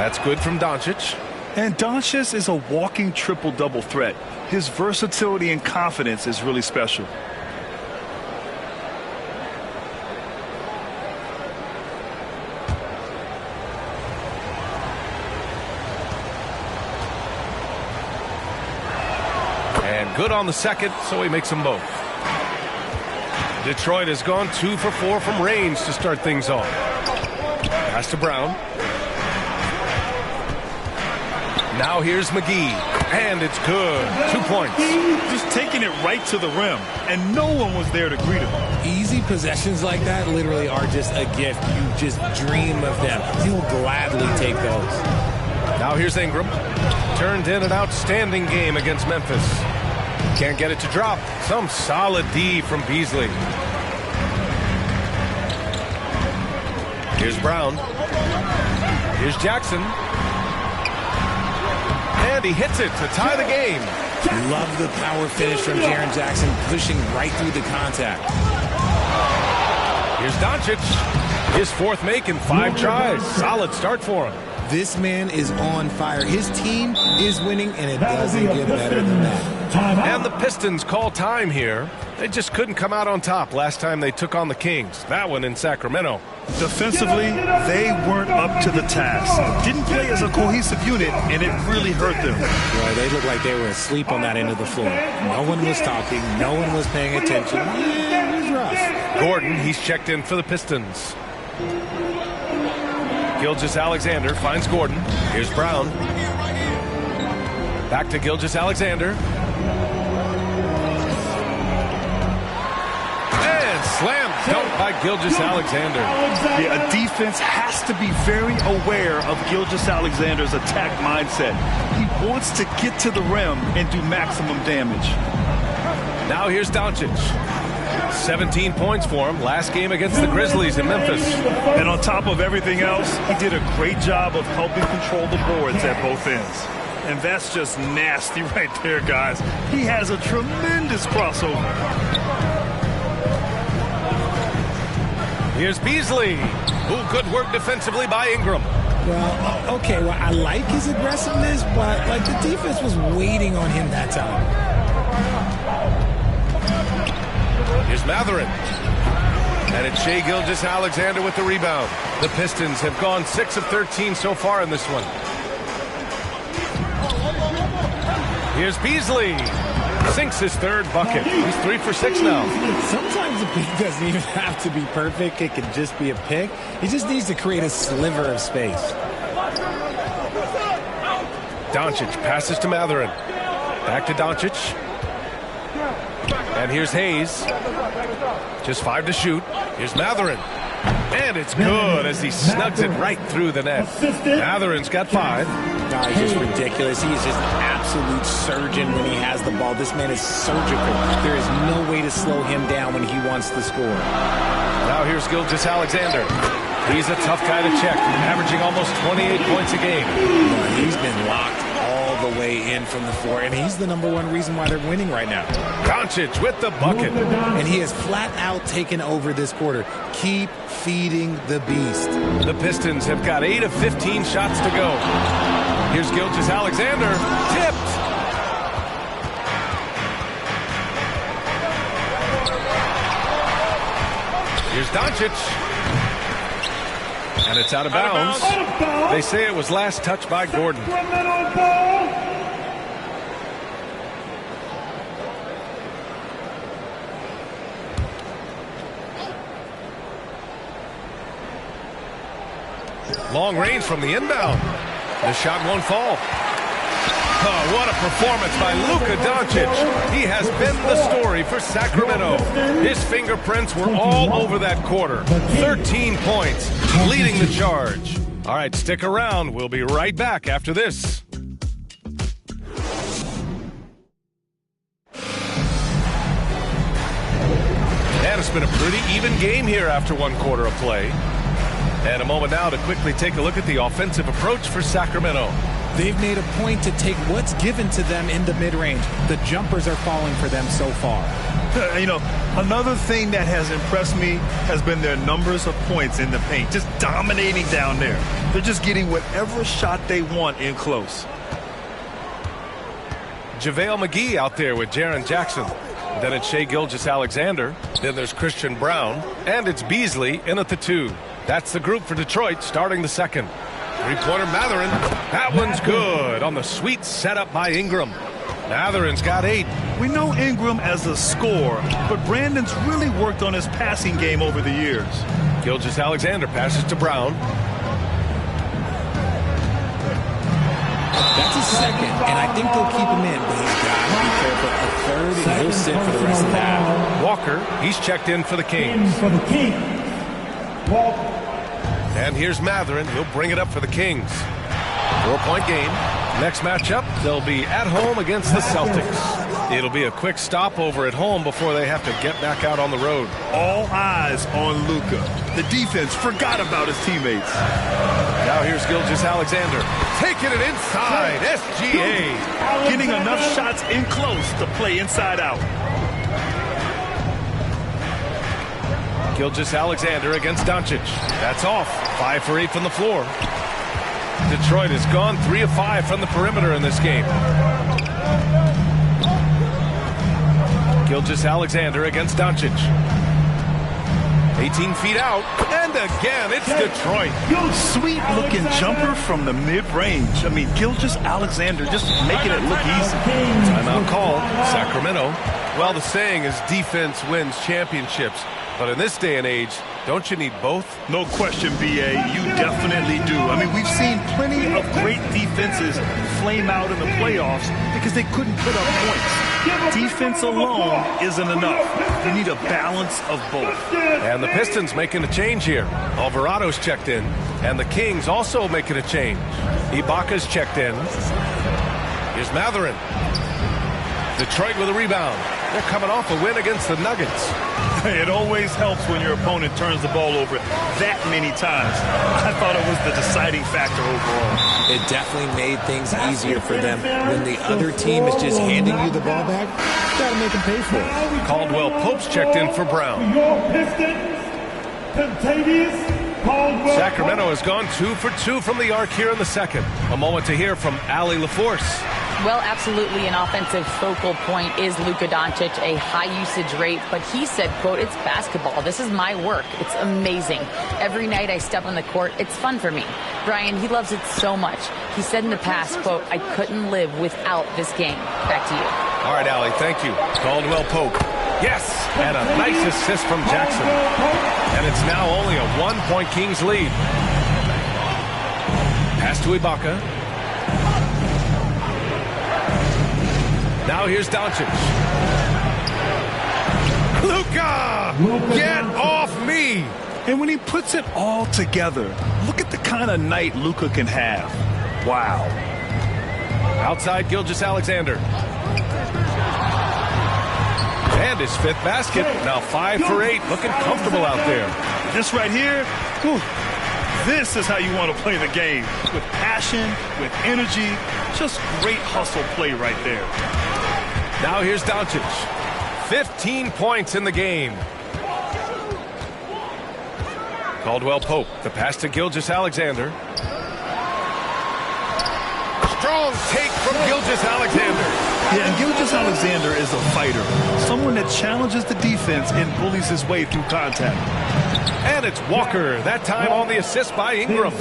That's good from Doncic. And Doncic is a walking triple-double threat. His versatility and confidence is really special. And good on the second, so he makes them both. Detroit has gone 2 for 4 from range to start things off. Pass to Brown. Now here's McGee, and it's good. 2 points. Just taking it right to the rim, and no one was there to greet him. Easy possessions like that literally are just a gift. You just dream of them. You'll gladly take those. Now here's Ingram. Turned in an outstanding game against Memphis. Can't get it to drop. Some solid D from Beasley. Here's Brown. Here's Jackson. And he hits it to tie the game. Love the power finish from Jaren Jackson, pushing right through the contact. Here's Doncic. His 4th make in 5 tries. Solid start for him. This man is on fire. His team is winning, and it doesn't get better than that. And the Pistons call time here. They just couldn't come out on top last time they took on the Kings. That one in Sacramento. Defensively, they weren't up to the task. Didn't play as a cohesive unit, and it really hurt them. Well, they looked like they were asleep on that end of the floor. No one was talking. No one was paying attention. Yeah, it was rough. Gordon, he's checked in for the Pistons. Gilgeous-Alexander finds Gordon. Here's Brown. Back to Gilgeous-Alexander. And slam dunk by Gilgeous-Alexander. Yeah, a defense has to be very aware of Gilgeous-Alexander's attack mindset. He wants to get to the rim and do maximum damage. Now here's Doncic. 17 points for him last game against the Grizzlies in Memphis. And on top of everything else, he did a great job of helping control the boards at both ends. And that's just nasty right there, guys. He has a tremendous crossover. Here's Beasley. Ooh, good work defensively by Ingram. Well, okay, well, I like his aggressiveness, but like the defense was waiting on him that time. Here's Matherin. And it's Shai Gilgeous-Alexander with the rebound. The Pistons have gone 6 of 13 so far in this one. Here's Beasley. Sinks his 3rd bucket. He's 3 for 6 now. Sometimes a pick doesn't even have to be perfect. It can just be a pick. He just needs to create a sliver of space. Doncic passes to Matherin. Back to Doncic. And here's Hayes. Just 5 to shoot. Here's Matherin. And it's good as he snugs it right through the net. Matherin's got 5. No, he's just ridiculous. He's just an absolute surgeon when he has the ball. This man is surgical. There is no way to slow him down when he wants to score. Now here's Gilgeous-Alexander. He's a tough guy to check, averaging almost 28 points a game. He's been locked all the way in from the floor, and he's the #1 reason why they're winning right now. Doncic with the bucket. And he has flat out taken over this quarter. Keep feeding the beast. The Pistons have got 8 of 15 shots to go. Here's Gilgeous-Alexander. Tipped. Here's Doncic. And it's out of bounds. They say it was last touched by Gordon. Long range from the inbound. The shot won't fall. Oh, what a performance by Luka Doncic. He has been the story for Sacramento. His fingerprints were all over that quarter. 13 points, leading the charge. All right, stick around. We'll be right back after this. And it's been a pretty even game here after 1 quarter of play. And a moment now to quickly take a look at the offensive approach for Sacramento. They've made a point to take what's given to them in the mid-range. The jumpers are falling for them so far. You know, another thing that has impressed me has been their numbers of points in the paint, just dominating down there. They're just getting whatever shot they want in close. JaVale McGee out there with Jaren Jackson. Then it's Shai Gilgeous-Alexander. Then there's Christian Braun. And it's Beasley in at the 2. That's the group for Detroit starting the second. Three-pointer Mathurin. That one's good on the sweet setup by Ingram. Mathurin's got 8. We know Ingram as a scorer, but Brandon's really worked on his passing game over the years. Gilgeous-Alexander passes to Braun. That's a second, and I think they'll keep him in, but he's got to be careful. A third, and he'll sit for the rest of that. Walker, he's checked in for the Kings. And here's Mathurin. He'll bring it up for the Kings. 4-point game. Next matchup, they'll be at home against the Celtics. It'll be a quick stopover at home before they have to get back out on the road. All eyes on Luka. The defense forgot about his teammates. Now here's Gilgeous-Alexander. Taking it inside. SGA. Getting enough shots in close to play inside out. Gilgeous-Alexander against Doncic. That's off. 5 for 8 from the floor. Detroit has gone 3 of 5 from the perimeter in this game. Gilgeous-Alexander against Doncic. 18 feet out, and again, it's Detroit. Sweet looking jumper from the mid-range. I mean, Gilgeous-Alexander just making it look easy. Timeout called. Sacramento. Well, the saying is defense wins championships. But in this day and age, don't you need both? No question, B.A. You definitely do. I mean, we've seen plenty of great defenses flame out in the playoffs because they couldn't put up points. Defense alone isn't enough. You need a balance of both. And the Pistons making a change here. Alvarado's checked in. And the Kings also making a change. Ibaka's checked in. Here's Mathurin. Detroit with a rebound. They're coming off a win against the Nuggets. It always helps when your opponent turns the ball over that many times. I thought it was the deciding factor overall. It definitely made things easier for them. When the other team is just handing you the ball back, you got to make them pay for it. Caldwell Pope's checked in for Brown. Sacramento has gone 2 for 2 from the arc here in the second. A moment to hear from Allie LaForce. Well, absolutely an offensive focal point is Luka Doncic, a high usage rate, but he said, quote, it's basketball. This is my work. It's amazing. Every night I step on the court, it's fun for me. Brian, he loves it so much. He said in the past, quote, I couldn't live without this game. Back to you. All right, Allie, thank you. Caldwell Pope. Yes, and a nice assist from Jackson. And it's now only a 1-point Kings lead. Pass to Ibaka. Now here's Doncic. Luka! Get off me! And when he puts it all together, look at the kind of night Luka can have. Wow. Outside Gilgeous-Alexander. And his 5th basket. Now 5 for 8. Looking comfortable out there. This right here, whew, this is how you want to play the game. With passion, with energy, just great hustle play right there. Now here's Doncic. 15 points in the game. Caldwell Pope. The pass to Gilgeous-Alexander. Strong take from Gilgeous-Alexander. Yeah, and Gilgeous-Alexander is a fighter. Someone that challenges the defense and bullies his way through contact. And it's Walker. That time on the assist by Ingram.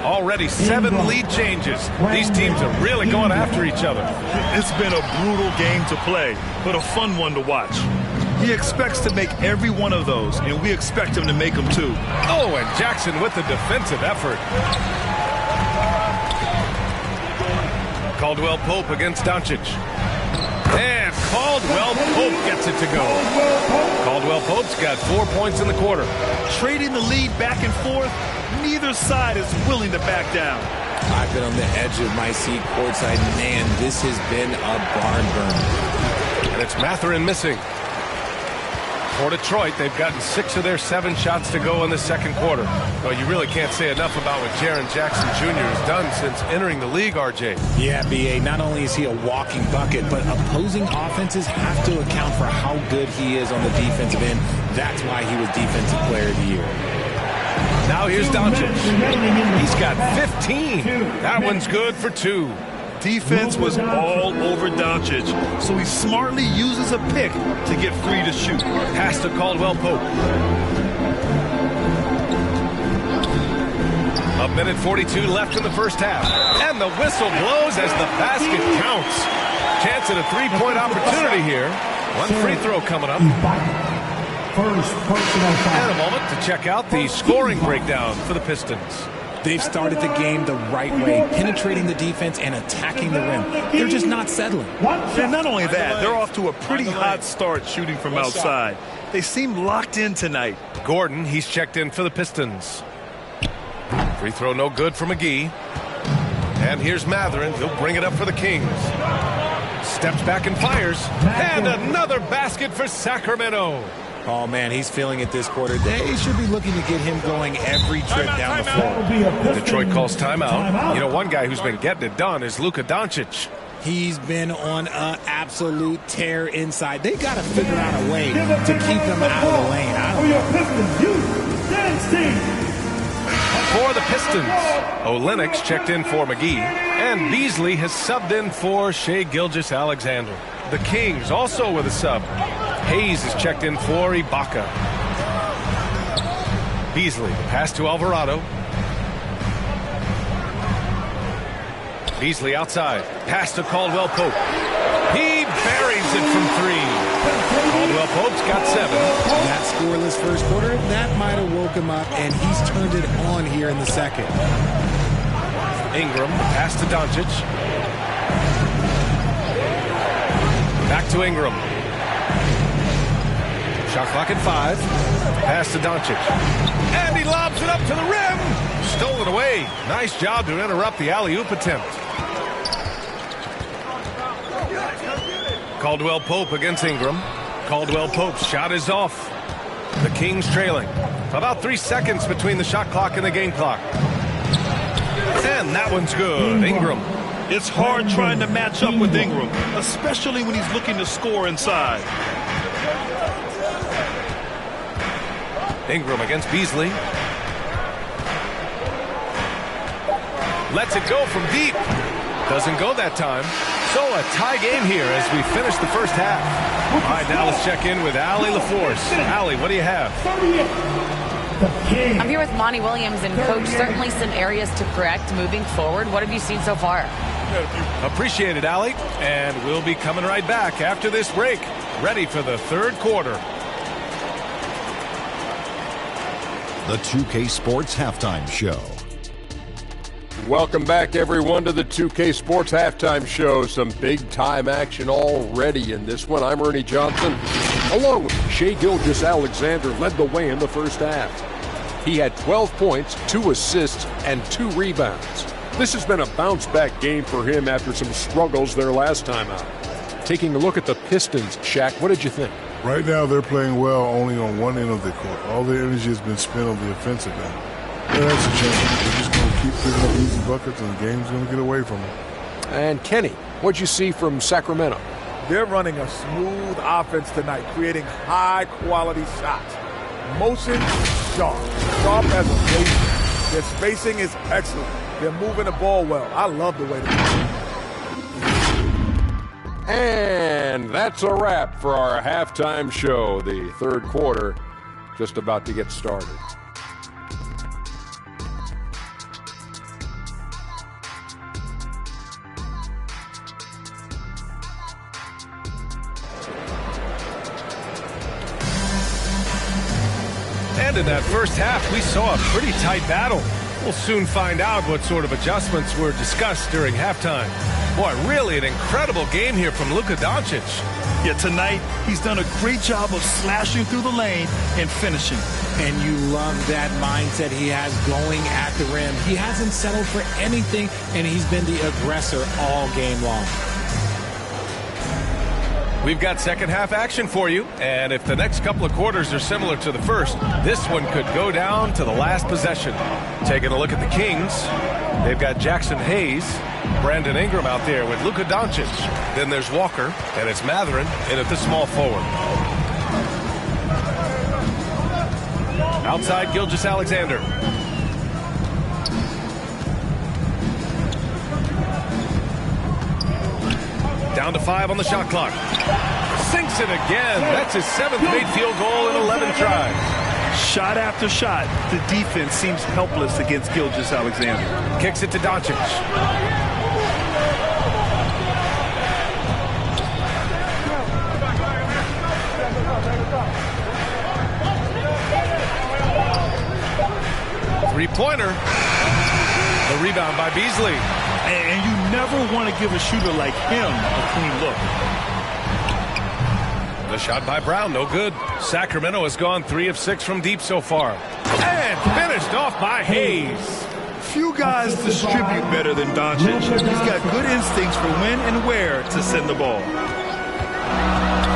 Already 7 lead changes. These teams are really going after each other. It's been a brutal game to play, but a fun one to watch. He expects to make every one of those, and we expect him to make them too. Oh, and Jackson with the defensive effort. Caldwell Pope against Doncic. And Caldwell Pope gets it to go. Caldwell Pope's got 4 points in the quarter. Trading the lead back and forth, neither side is willing to back down. I've been on the edge of my seat courtside. Man, this has been a barn burner. And it's Mathurin missing. For Detroit, they've gotten 6 of their 7 shots to go in the second quarter. Well, you really can't say enough about what Jaren Jackson Jr. has done since entering the league, RJ. Yeah, B.A., not only is he a walking bucket, but opposing offenses have to account for how good he is on the defensive end. That's why he was Defensive Player of the Year. Now here's Doncic. He's got 15. That one's good for 2. Defense was all over Doncic, so he smartly uses a pick to get free to shoot. Pass to Caldwell Pope. A minute 42 left in the first half. And the whistle blows as the basket counts. Chance at a three-point opportunity here. One free throw coming up. And a moment to check out the scoring breakdown for the Pistons. They've started the game the right way, penetrating the defense and attacking the rim. They're just not settling. And not only that, they're off to a pretty hot start shooting from outside. They seem locked in tonight. Gordon, he's checked in for the Pistons. Free throw no good for McGee. And here's Mathurin. He'll bring it up for the Kings. Steps back and fires. And another basket for Sacramento. Oh, man, he's feeling it this quarter. They should be looking to get him going every trip down the floor. Detroit calls timeout. You know, one guy who's been getting it done is Luka Doncic. He's been on an absolute tear inside. They got to figure out a way to keep him out of the lane. For the Pistons, Olenek's checked in for McGee, and Beasley has subbed in for Shai Gilgeous-Alexander. The Kings also with a sub. Hayes is checked in for Ibaka. Beasley, pass to Alvarado. Beasley outside. Pass to Caldwell Pope. He buries it from 3. Caldwell Pope's got 7. That scoreless first quarter, that might have woke him up, and he's turned it on here in the second. Ingram, pass to Doncic. Back to Ingram. Shot clock at 5. Pass to Doncic. And he lobs it up to the rim. Stolen away. Nice job to interrupt the alley-oop attempt. Caldwell Pope against Ingram. Caldwell Pope's shot is off. The Kings trailing. About 3 seconds between the shot clock and the game clock. And that one's good. Ingram. It's hard trying to match up with Ingram, especially when he's looking to score inside. Ingram against Beasley. Lets it go from deep. Doesn't go that time. So a tie game here as we finish the first half. All right, now let's check in with Allie LaForce. Allie, what do you have? I'm here with Monty Williams, and Coach, certainly some areas to correct moving forward. What have you seen so far? Appreciate it, Allie. And we'll be coming right back after this break. Ready for the third quarter. The 2K Sports Halftime Show. Welcome back, everyone, to the 2K Sports Halftime Show. Some big-time action already in this one. I'm Ernie Johnson, along with Shai Gilgeous-Alexander, led the way in the first half. He had 12 points, 2 assists, and 2 rebounds. This has been a bounce-back game for him after some struggles their last time out. Taking a look at the Pistons, Shaq, what did you think? Right now, they're playing well only on one end of the court. All their energy has been spent on the offensive end. That's a chance. They're just going to keep picking up easy buckets, and the game's going to get away from them. And Kenny, what'd you see from Sacramento? They're running a smooth offense tonight, creating high-quality shots. Motion sharp as a blazing. Their spacing is excellent. They're moving the ball well. I love the way they play. And that's a wrap for our halftime show. The third quarter just about to get started. And in that first half, we saw a pretty tight battle. We'll soon find out what sort of adjustments were discussed during halftime. Boy, really an incredible game here from Luka Doncic. Yeah, tonight he's done a great job of slashing through the lane and finishing. And you love that mindset he has going at the rim. He hasn't settled for anything, and he's been the aggressor all game long. We've got second half action for you, and if the next couple of quarters are similar to the first, this one could go down to the last possession. Taking a look at the Kings, they've got Jackson Hayes, Brandon Ingram out there with Luka Doncic. Then there's Walker, and it's Mathurin in at the small forward. Outside, Gilgeous-Alexander. Down to 5 on the shot clock. Sinks it again. That's his 7th made field goal in 11 tries. Shot after shot, the defense seems helpless against Gilgeous-Alexander. Kicks it to Doncic. Three-pointer. The rebound by Beasley. And you never want to give a shooter like him a clean look. The shot by Brown, no good. Sacramento has gone 3 of 6 from deep so far. And finished off by Hayes. Few guys distribute better than Doncic. He's got good instincts for when and where to send the ball.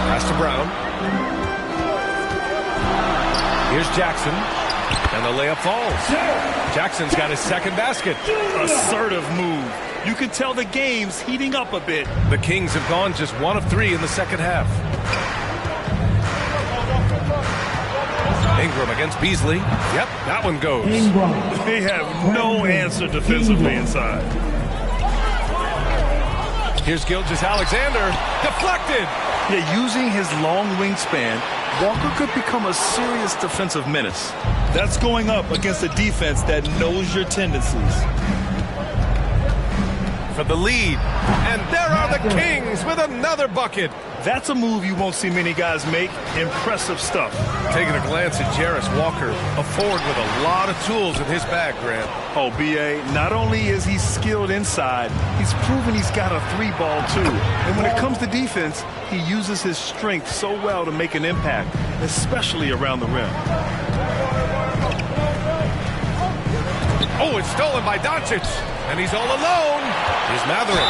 Pass to Brown. Here's Jackson. And the layup falls. Jackson's got his second basket. Assertive move. You can tell the game's heating up a bit. The Kings have gone just 1 of 3 in the second half. Ingram against Beasley. Yep, that one goes. They have no answer defensively inside. Here's Gilgeous-Alexander. Deflected. Yeah, using his long wingspan, Walker could become a serious defensive menace. That's going up against a defense that knows your tendencies. For the lead. And there are the Kings with another bucket. That's a move you won't see many guys make. Impressive stuff. Taking a glance at Jarris Walker, a forward with a lot of tools in his bag, Grant. Oh, B.A., not only is he skilled inside, he's proven he's got a 3-ball too. And when it comes to defense, he uses his strength so well to make an impact, especially around the rim. Oh, it's stolen by Doncic. And he's all alone. Here's Mathurin.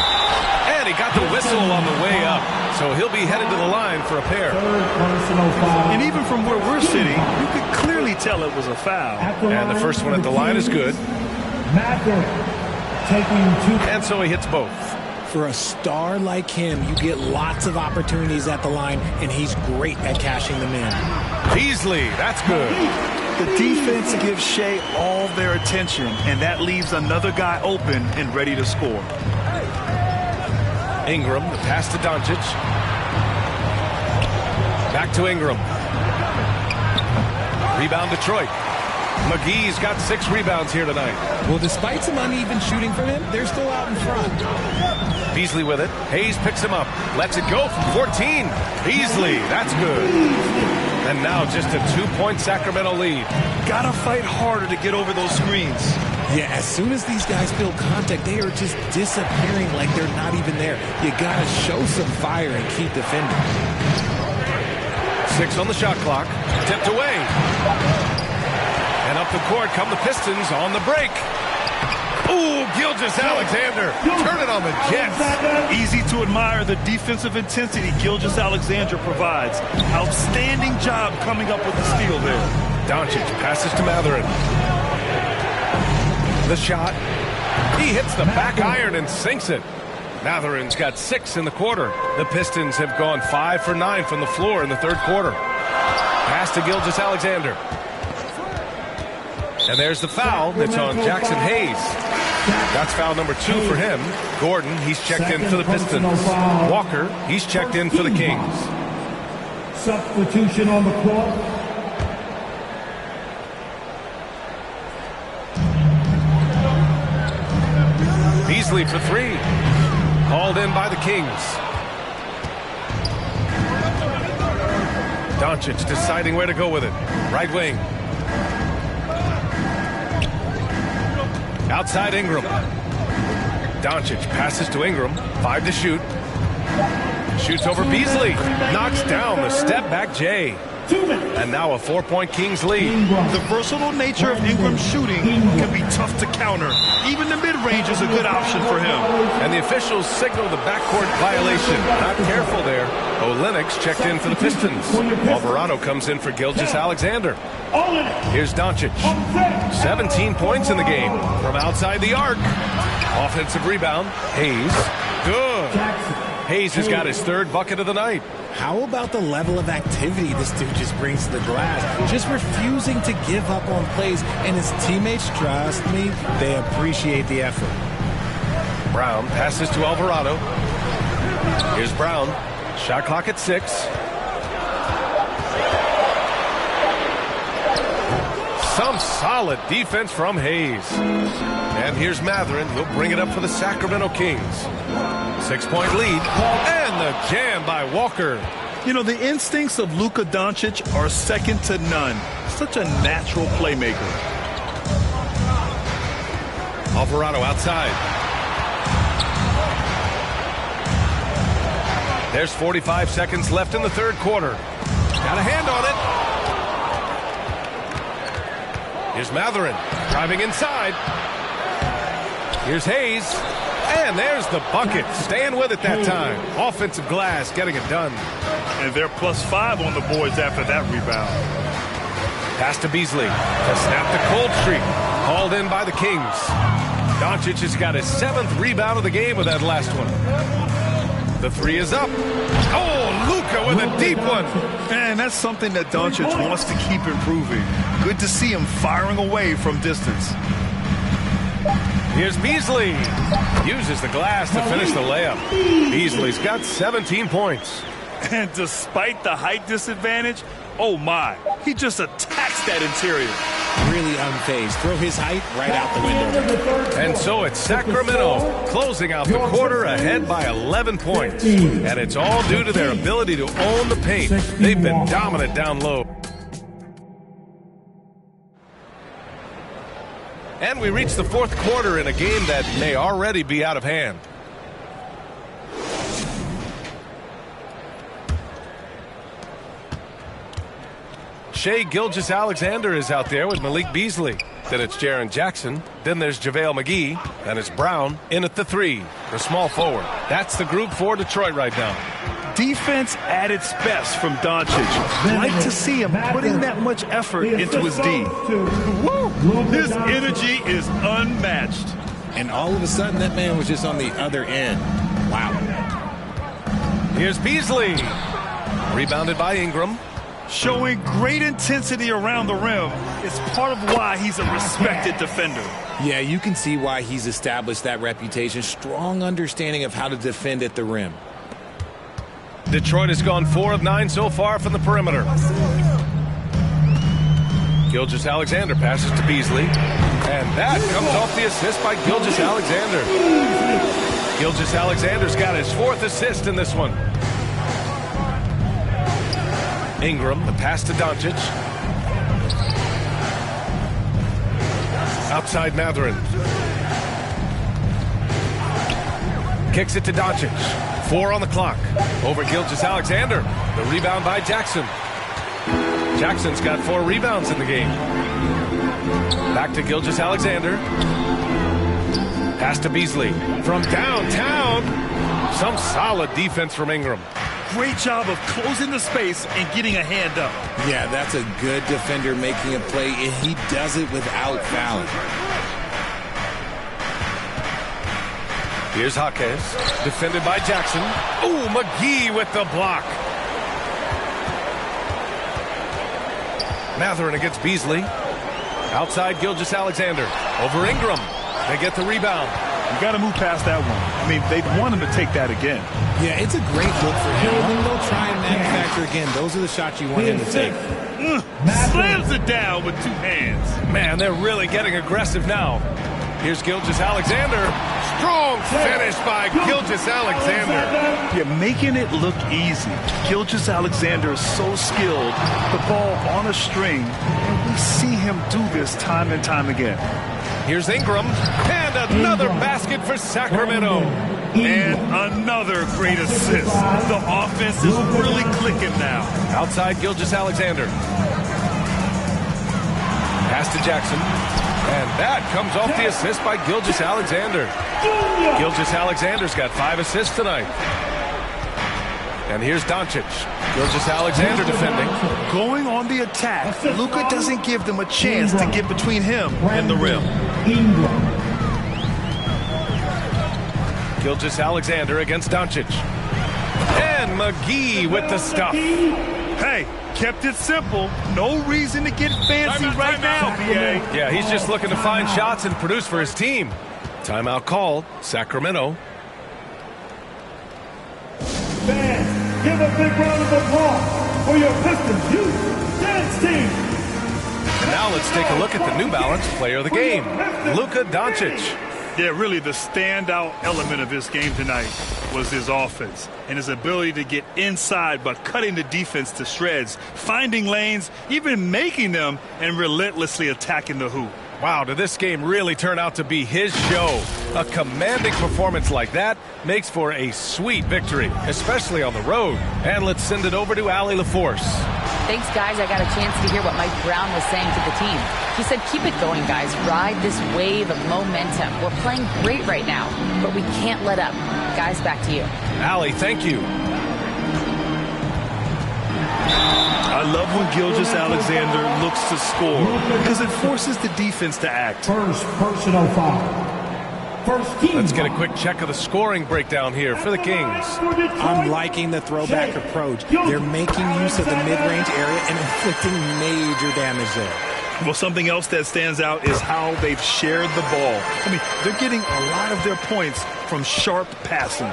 And he got the whistle on the way up. So he'll be headed to the line for a pair. And even from where we're sitting, you could clearly tell it was a foul. And the first one at the line is good. And so he hits both. For a star like him, you get lots of opportunities at the line, and he's great at cashing them in. Beasley, that's good. The defense gives Shea all their attention, and that leaves another guy open and ready to score. Ingram, the pass to Doncic. Back to Ingram. Rebound Detroit. McGee's got 6 rebounds here tonight. Well, despite some uneven shooting from him, they're still out in front. Beasley with it. Hayes picks him up. Lets it go from 14. Beasley, that's good. And now just a 2-point Sacramento lead. Gotta fight harder to get over those screens. Yeah, as soon as these guys feel contact, they are just disappearing like they're not even there. You gotta show some fire and keep defending. 6 on the shot clock. Tipped away. And up the court come the Pistons on the break. Ooh, Gilgeous-Alexander. Turn it on the Jets. Easy to admire the defensive intensity Gilgeous-Alexander provides. Outstanding job coming up with the steal there. Doncic passes to Mathurin. The shot. He hits the back iron and sinks it. Mathurin's got 6 in the quarter. The Pistons have gone 5 for 9 from the floor in the third quarter. Pass to Gilgeous-Alexander. And there's the foul. It's on Jackson Hayes. That's foul number 2 for him. Gordon, he's checked in for the Pistons. Walker, he's checked in for the Kings. Substitution on the court. Beasley for 3. Called in by the Kings. Doncic deciding where to go with it. Right wing. Outside Ingram. Doncic passes to Ingram. 5 to shoot. Shoots over Beasley. Knocks down the step back Jay. 2 minutes. And now a 4-point Kings lead. The versatile nature of Ingram's shooting can be tough to counter. Even the mid-range is a good option for him. And the officials signal the backcourt violation. Not careful there. Olenix checked in for the Pistons. Alvarado comes in for Gilgeous-Alexander. Here's Doncic. 17 points in the game from outside the arc. Offensive rebound. Hayes. Good. Hayes has got his third bucket of the night. How about the level of activity this dude just brings to the glass? Just refusing to give up on plays, and his teammates, trust me, they appreciate the effort. Brown passes to Alvarado. Here's Brown. Shot clock at 6. Some solid defense from Hayes. And here's Mathurin. He'll bring it up for the Sacramento Kings. 6-point lead. And the jam by Walker. You know, the instincts of Luka Doncic are second to none. Such a natural playmaker. Alvarado outside. There's 45 seconds left in the third quarter. Got a hand on it. Here's Mathurin driving inside. Here's Hayes. And there's the bucket. Staying with it that time. Offensive glass getting it done. And they're +5 on the boards after that rebound. Pass to Beasley to snap the cold streak. Called in by the Kings. Doncic has got his 7th rebound of the game with that last one. The 3 is up. Oh, Luka with a deep one. And that's something that Doncic wants to keep improving. Good to see him firing away from distance. Here's Beasley. Uses the glass to finish the layup. Beasley's got 17 points. And despite the height disadvantage, oh my, he just attacks that interior. Really unfazed. Throw his height right out the window. And so it's Sacramento closing out the quarter ahead by 11 points. And it's all due to their ability to own the paint. They've been dominant down low. And we reach the fourth quarter in a game that may already be out of hand. Shai Gilgeous-Alexander is out there with Malik Beasley. Then it's Jaren Jackson. Then there's JaVale McGee. And it's Brown in at the 3, the small forward. That's the group for Detroit right now. Defense at its best from Doncic. Like to see him putting that much effort into his D. Woo! His energy is unmatched. And all of a sudden, that man was just on the other end. Wow. Here's Beasley. Rebounded by Ingram. Showing great intensity around the rim. It's part of why he's a respected defender. Yeah, you can see why he's established that reputation. Strong understanding of how to defend at the rim. Detroit has gone 4 of 9 so far from the perimeter. Gilgeous-Alexander passes to Beasley. And that comes off the assist by Gilgeous-Alexander. Gilgeous-Alexander's got his 4th assist in this one. Ingram, the pass to Doncic. Outside Mathurin. Kicks it to Doncic. 4 on the clock. Over Gilgeous-Alexander. The rebound by Jackson. Jackson's got 4 rebounds in the game. Back to Gilgeous-Alexander. Pass to Beasley. From downtown. Some solid defense from Ingram. Great job of closing the space and getting a hand up. Yeah, that's a good defender making a play, and he does it without fouling. Here's Jaquez, defended by Jackson. Oh, McGee with the block. Mathurin against Beasley. Outside Gilgeous-Alexander. Over Ingram. They get the rebound. You got to move past that one. I mean, they'd want him to take that again. Yeah, it's a great look for him. Let him go try and manufacture again. Those are the shots you want him to take. Slams it down with 2 hands. Man, they're really getting aggressive now. Here's Gilgeous-Alexander. Strong finish by Gilgeous-Alexander. You're making it look easy. Gilgeous-Alexander is so skilled. The ball on a string. And we see him do this time and time again. Here's Ingram. And another basket for Sacramento. And another great assist. The offense is really clicking now. Outside Gilgeous-Alexander. Pass to Jackson. And that comes off the assist by Gilgeous-Alexander. Gilgeous-Alexander's got 5 assists tonight. And here's Doncic. Gilgeous-Alexander defending. Going on the attack, Luka doesn't give them a chance to get between him and the rim. Gilgeous-Alexander against Doncic. And McGee with the stuff. Hey, kept it simple. No reason to get fancy right now, BA. Yeah, he's just looking to find shots and produce for his team. Timeout called. Sacramento. Fans, give a big round of applause for your Pistons youth dance team. And now let's take a look at the New Balance player of the game, Luka Doncic. Yeah, really the standout element of his game tonight was his offense and his ability to get inside by cutting the defense to shreds, finding lanes, even making them, and relentlessly attacking the hoop. Wow, did this game really turn out to be his show? A commanding performance like that makes for a sweet victory, especially on the road. And let's send it over to Allie LaForce. Thanks, guys. I got a chance to hear what Mike Brown was saying to the team. He said, keep it going, guys. Ride this wave of momentum. We're playing great right now, but we can't let up. Guys, back to you. Allie, thank you. I love when Gilgeous-Alexander looks to score because it forces the defense to act. First personal foul. First team. Let's get a quick check of the scoring breakdown here for the Kings. I'm liking the throwback approach. They're making use of the mid-range area and inflicting major damage there. Well, something else that stands out is how they've shared the ball. I mean, they're getting a lot of their points from sharp passing.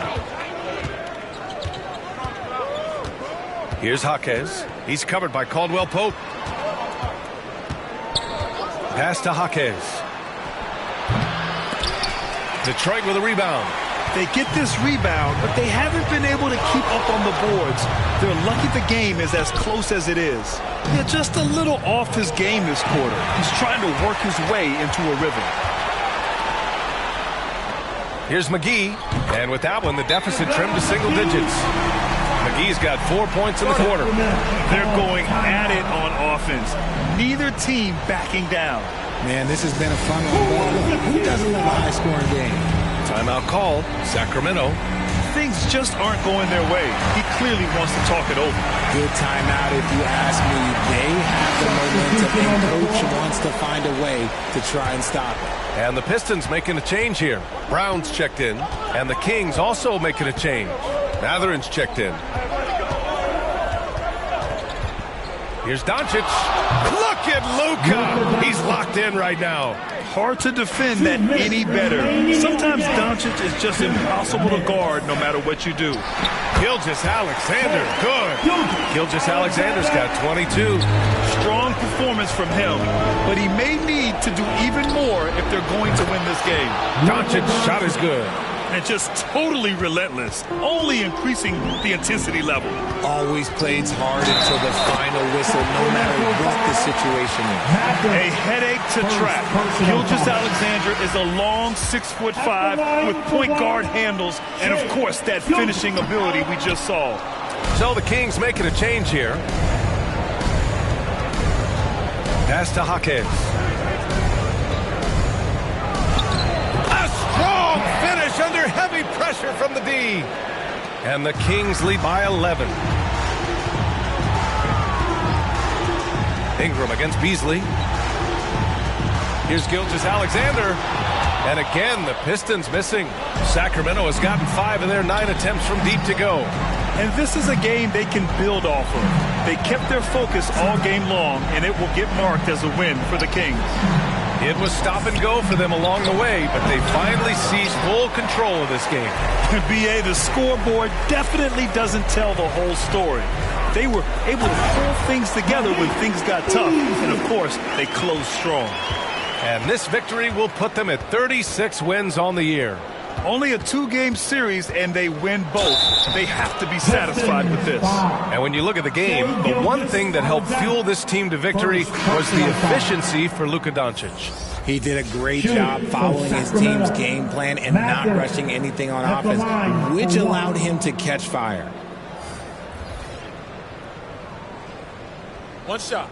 Here's Jaquez. He's covered by Caldwell Pope. Pass to Jaquez. Detroit with a rebound. They get this rebound, but they haven't been able to keep up on the boards. They're lucky the game is as close as it is. They're just a little off his game this quarter. He's trying to work his way into a rhythm. Here's McGee. And with that one, the deficit trimmed to single digits. McGee's got 4 points in the quarter. They're going at it on offense. Neither team backing down. Man, this has been a fun one. Who doesn't love a high-scoring game? Timeout called. Sacramento. Things just aren't going their way. He clearly wants to talk it over. Good timeout if you ask me. They have the momentum, and coach wants to find a way to try and stop it. And the Pistons making a change here. Brown's checked in, and the Kings also making a change. Matherin's checked in. Here's Doncic. Look at Luka. He's locked in right now. Hard to defend that any better. Sometimes Doncic is just impossible to guard no matter what you do. Gilgeous-Alexander, good. Gilgeous-Alexander's got 22. Strong performance from him, but he may need to do even more if they're going to win this game. Doncic's shot is good. And just totally relentless, only increasing the intensity level. Always plays hard until the final whistle, no matter what the situation is. A headache to track. Gilgeous-Alexander is a long 6'5" with point guard handles, and of course that finishing ability we just saw. So the Kings making a change here. Pass to Jaquez. Strong finish under heavy pressure from the D. And the Kings lead by 11. Ingram against Beasley. Here's Gilgeous-Alexander. And again, the Pistons missing. Sacramento has gotten 5 of their 9 attempts from deep to go. And this is a game they can build off of. They kept their focus all game long, and it will get marked as a win for the Kings. It was stop and go for them along the way, but they finally seized full control of this game. BA, the scoreboard definitely doesn't tell the whole story. They were able to pull things together when things got tough, and of course, they closed strong. And this victory will put them at 36 wins on the year. Only a 2-game series, and they win both. They have to be satisfied with this. And when you look at the game, the one thing that helped fuel this team to victory was the efficiency for Luka Doncic. He did a great job following his team's game plan and not rushing anything on offense, which allowed him to catch fire. One shot.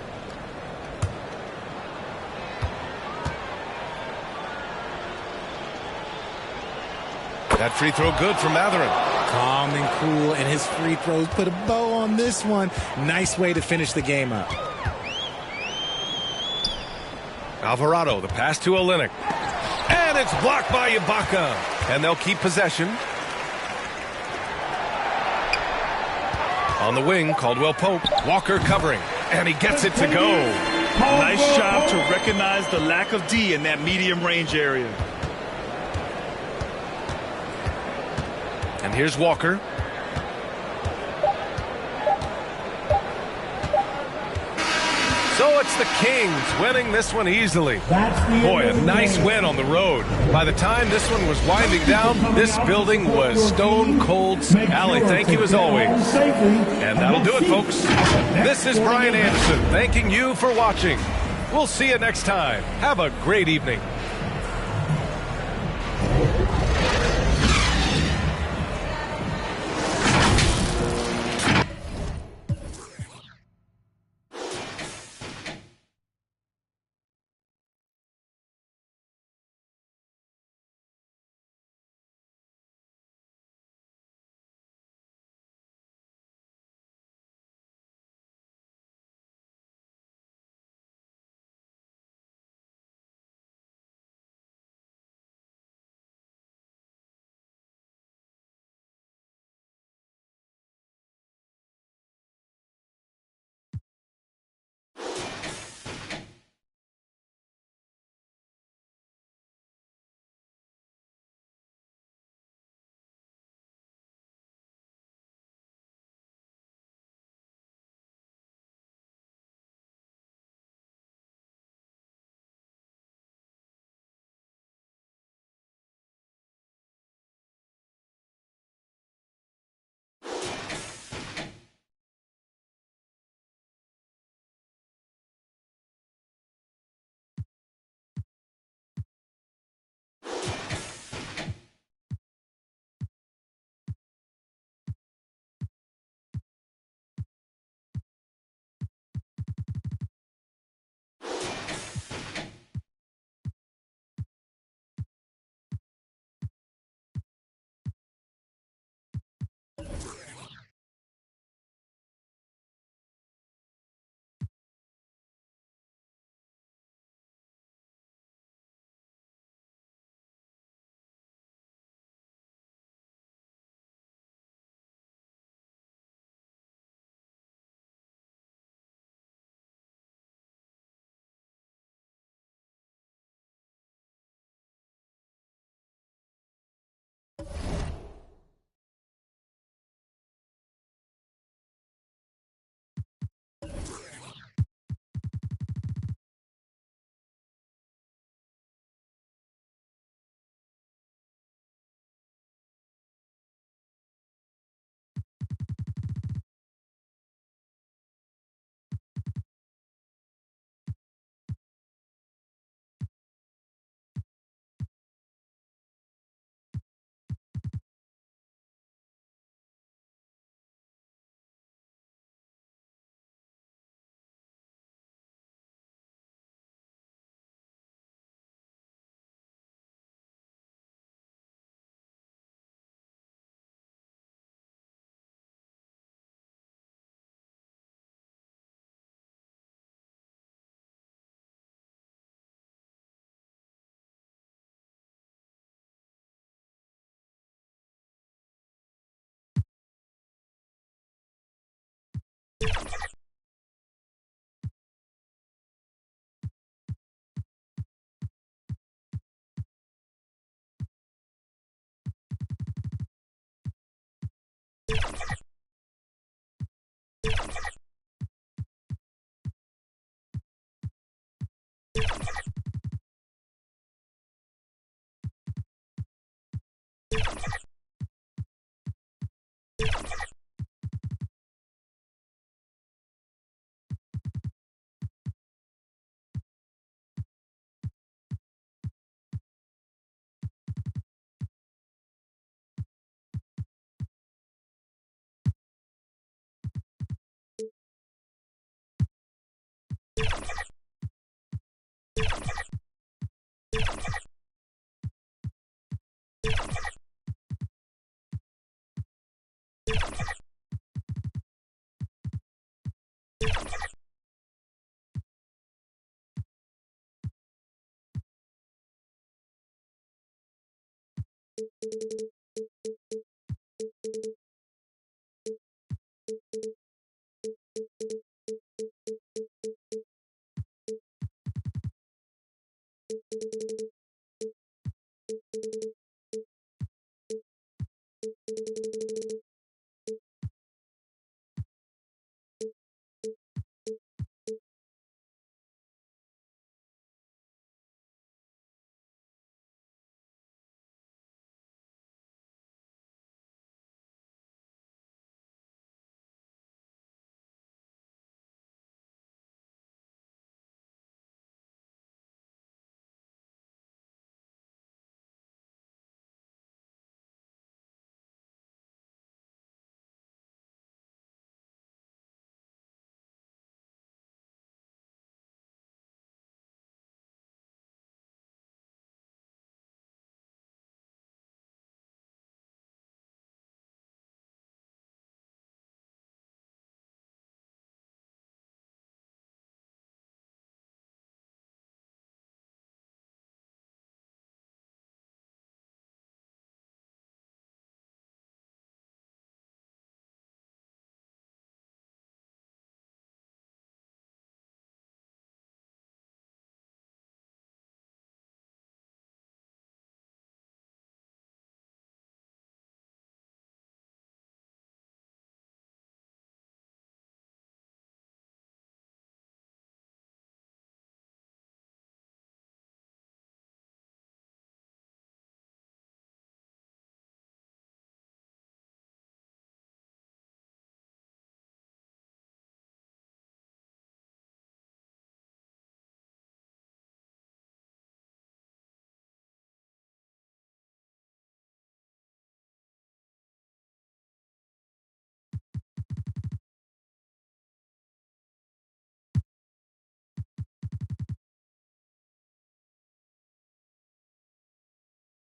That free throw good for Matherin. Calm and cool, and his free throws put a bow on this one. Nice way to finish the game up. Alvarado, the pass to Olynyk. And it's blocked by Ibaka. And they'll keep possession. On the wing, Caldwell Pope. Walker covering. And he gets it to go. Nice job to recognize the lack of D in that medium range area. And here's Walker. So it's the Kings winning this one easily. Boy, a nice win on the road. By the time this one was winding down, this building was stone cold. Allie, thank you as always. And that'll do it, folks. This is Brian Anderson thanking you for watching. We'll see you next time. Have a great evening.